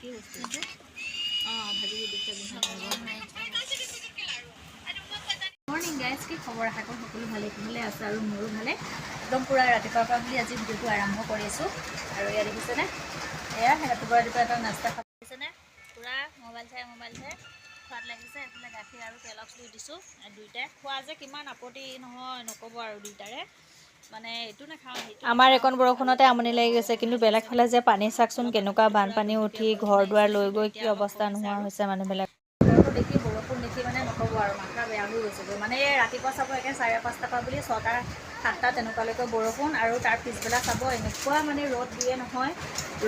কি বস্তু ভাজি মৰ্ণিং গাইজ, কি খবৰ? আশা কৰোঁ সকলো ভালে আছে আৰু মোৰো ভালে। একদম পূৰা ৰাতিপুৱাৰ পৰা বুলি আজি ভিডিঅ'টো আৰম্ভ কৰিছোঁ। আৰু এয়া দেখিছেনে, এয়া ৰাতিপুৱা এটা নাস্তা খাইছেনে, পূৰা মোবাইল চাই খোৱাদ লাগিছে। এইফালে গাখীৰ আৰু কেলক্স দি দিছোঁ। দুইটাই খোৱা যে কিমান আপত্তি নহয় নক'ব আৰু দুইটাৰে মানে এইটো নাখাওঁ। আমাৰ এইকণ বৰষুণতে আমনি লাগি গৈছে, কিন্তু বেলেগ ফালে যে পানী চাওকচোন কেনেকুৱা বানপানী উঠি ঘৰ দুৱাৰ লৈ গৈ কি অৱস্থা নোহোৱা হৈছে মানুহবিলাক। বতৰটো দেখি বৰষুণ দেখি মানে নক'ব আৰু মাথা বেয়া হৈ গৈছেগৈ। মানে ৰাতিপুৱা চাব একে 5:30 পৰা বুলি 6টা 7টা তেনেকুৱালৈকে বৰষুণ, আৰু তাৰ পিছবেলা চাব এনেকুৱা মানে ৰ'দ দিয়ে নহয়।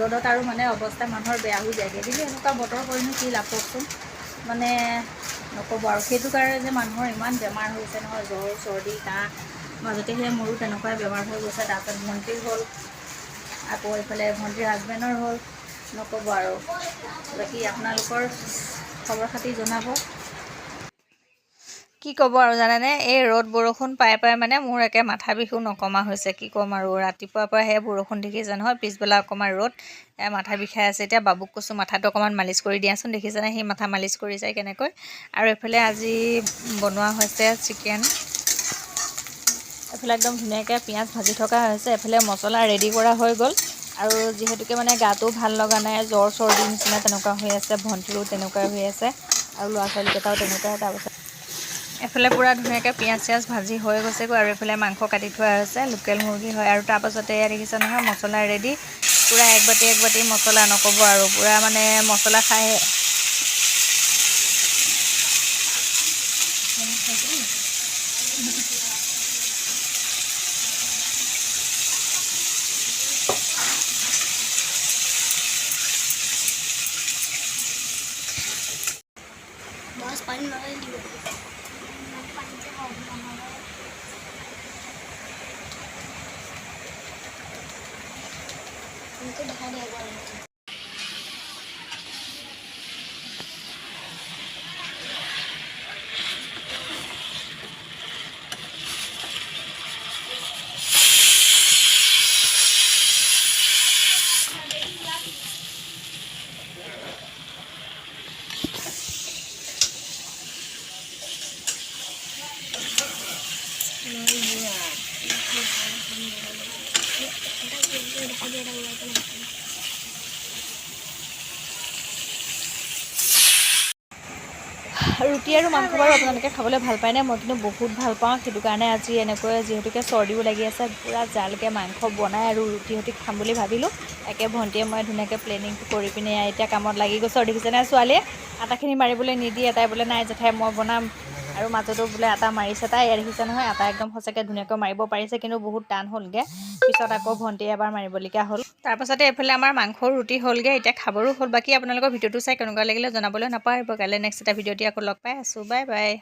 ৰ'দত আৰু মানে অৱস্থা মানুহৰ বেয়া হৈ যায়গৈ। কিন্তু এনেকুৱা বতৰ কৰিনো কি লাভ কওকচোন, মানে নক'ব আৰু। সেইটো কাৰণে যে মানুহৰ ইমান বেমাৰ হৈছে নহয়, জ্বৰ চৰ্দি কাহ। মাজতে সেই মোৰো তেনেকুৱাই বেমাৰ হৈ গৈছে। তাৰপিছত ভণ্টিৰ হ'ল, আকৌ এইফালে ভণ্টিৰ হাজবেণ্ডৰ হ'ল। নক'ব আৰু। বাকী আপোনালোকৰ খবৰ খাতি জনাব। কি ক'ব আৰু জানেনে, এই ৰ'দ বৰষুণ পাই মানে মোৰ একে মাথা বিষো নকমা হৈছে। কি ক'ম আৰু, ৰাতিপুৱাৰ পৰা সেই বৰষুণ দেখিছে নহয়, পিছবেলা অকণমান ৰ'দ, মাথা বিষাই আছে। এতিয়া বাবুক কৈছোঁ মাথাটো অকণমান মালিচ কৰি দিয়াচোন। দেখিছেনে সি মাথা মালিচ কৰি যায় কেনেকৈ। আৰু এইফালে আজি বনোৱা হৈছে চিকেন। এইফালে একদম ধুনীয়াকৈ পিঁয়াজ ভাজি থকা হৈছে। এইফালে মছলা ৰেডি কৰা হৈ গ'ল। আৰু যিহেতুকে মানে গাটো ভাল লগা নাই, জ্বৰ চৰ্দিৰ নিচিনা তেনেকুৱা হৈ আছে। ভণ্টিৰো তেনেকুৱাই হৈ আছে আৰু ল'ৰা ছোৱালীকেইটাও তেনেকুৱাই। তাৰপিছত এফালে পূৰা ধুনীয়াকৈ পিঁয়াজ চিয়াজ ভাজি হৈ গৈছেগৈ, আৰু এইফালে মাংস কাটি থোৱা হৈছে, লোকেল মুৰ্গী হয়। আৰু তাৰপাছতে এয়া দেখিছে নহয় মছলা ৰেডি, পূৰা এক বাতি মছলা, নক'ব আৰু পূৰা মানে মছলা খাই बस पानी लगा लियो उनको ढाल दिया। ৰুটি আৰু মাংস বাৰু আপোনালোকে খাবলৈ ভাল পায়নে? মই কিন্তু বহুত ভাল পাওঁ। সেইটো কাৰণে আজি এনেকৈ যিহেতুকে চৰ্দিও লাগি আছে, পূৰা জালকৈ মাংস বনাই আৰু ৰুটি সৈতে খাম বুলি ভাবিলোঁ। একে ভণ্টিয়ে মই ধুনীয়াকৈ প্লেনিংটো কৰি পিনে এতিয়া কামত লাগি গৈছোঁ। আৰু দেখিছেনে ছোৱালীয়ে আটাখিনি মাৰিবলৈ নিদিয়ে। তাই বোলে নাই জেঠাই মই বনাম, আৰু মাজতো বোলে আটা মাৰিছে তাই। দেখিছে নহয় আটা একদম সঁচাকৈ ধুনীয়াকৈ মাৰিব পাৰিছে, কিন্তু বহুত টান হ'লগৈ। পিছত আকৌ ভণ্টিয়ে এবাৰ মাৰিবলগীয়া হ'ল। তাৰপাছতে এইফালে আমাৰ মাংস ৰুটি হ'লগৈ, এতিয়া খাবৰো হ'ল। বাকী আপোনালোকৰ ভিডিঅ'টো চাই কেনেকুৱা লাগিলে জনাবলৈ নাপাহৰিব। কাইলৈ নেক্সট এটা ভিডিঅ' দি আকৌ লগ পাই আছোঁ। Bye bye.